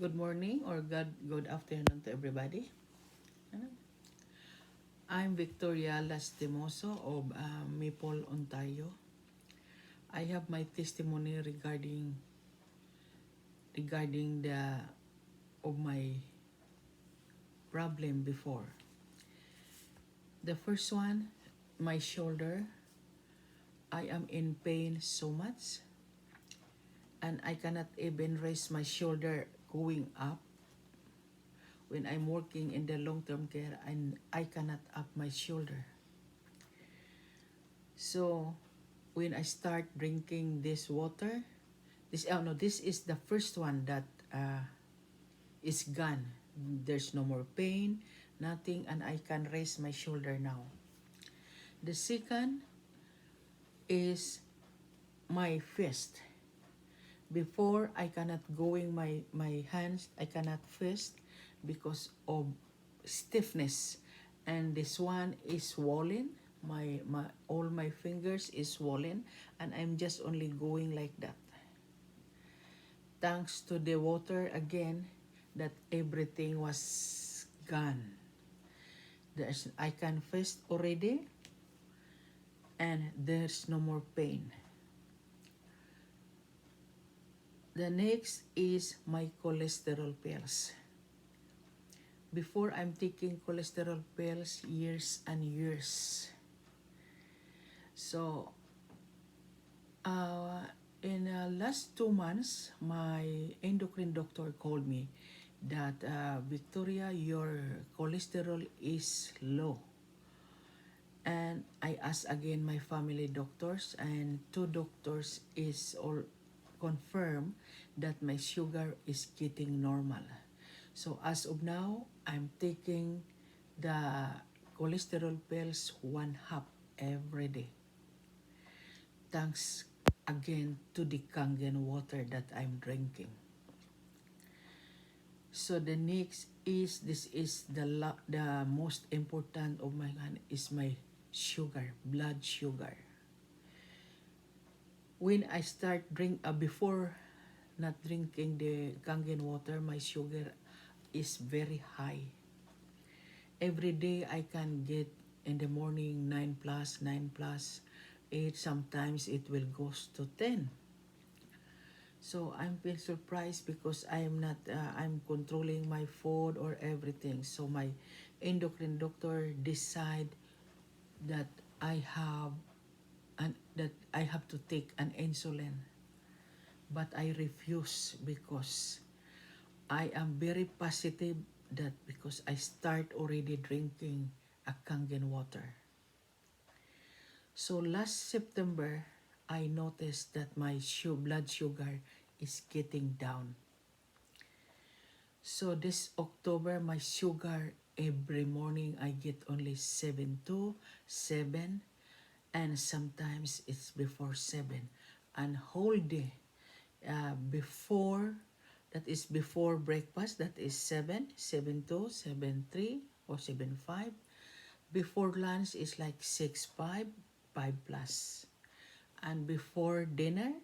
good morning or good afternoon to everybody. I'm Victoria Lastimoso of Maple, Ontario. I have my testimony regarding the of my problem before. The first one, my shoulder. I am in pain so much, and I cannot even raise my shoulder going up. When I'm working in the long-term care, and I cannot up my shoulder. So when I start drinking this water, this is the first one that is gone. There's no more pain, nothing, and I can raise my shoulder now. The second is my fist. Before, I cannot going my hands, I cannot fist because of stiffness. And this one is swollen. All my fingers is swollen, and I'm just only going like that. Thanks to the water again, that everything was gone. I can fist already, and there's no more pain. The next is my cholesterol pills. Before, I'm taking cholesterol pills years and years. So, in the last 2 months, my endocrine doctor called me that, Victoria, your cholesterol is low. And I asked again my family doctors, and 2 doctors is all confirm that my sugar is getting normal. So as of now, I'm taking the cholesterol pills 1/2 every day. Thanks again to the Kangen water that I'm drinking. So the next is, this is the most important of my hand, is my sugar, blood sugar. When I start before not drinking the Kangen water, my sugar is very high. Every day I can get in the morning 9 plus, 9 plus, 8, sometimes it will goes to 10. So I'm been surprised because I'm controlling my food or everything. So my endocrine doctor decide that I have to take an insulin. But I refuse because I am very positive that because I start already drinking a Kangen water. So last September, I noticed that my blood sugar is getting down. So this October, my sugar every morning I get only 7.2, 7, and sometimes it's before 7. And whole day, that is before breakfast, that is 7, 7.2, 7.3, or 7.5. Before lunch is like 6.5, 5 plus. And before dinner,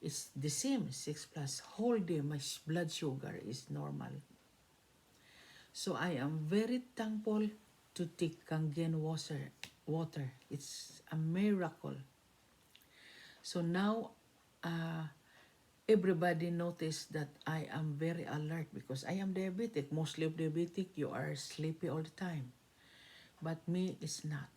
it's the same, 6 plus. Whole day, my blood sugar is normal. So I am very thankful to take Kangen water. It's a miracle. So now, everybody noticed that I am very alert because I am diabetic. Mostly of diabetic, you are sleepy all the time. But me is not.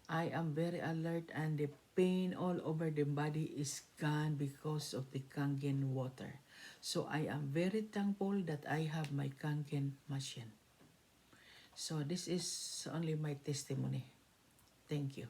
I am very alert, and the pain all over the body is gone because of the Kangen water. So I am very thankful that I have my Kangen machine. So this is only my testimony. Thank you.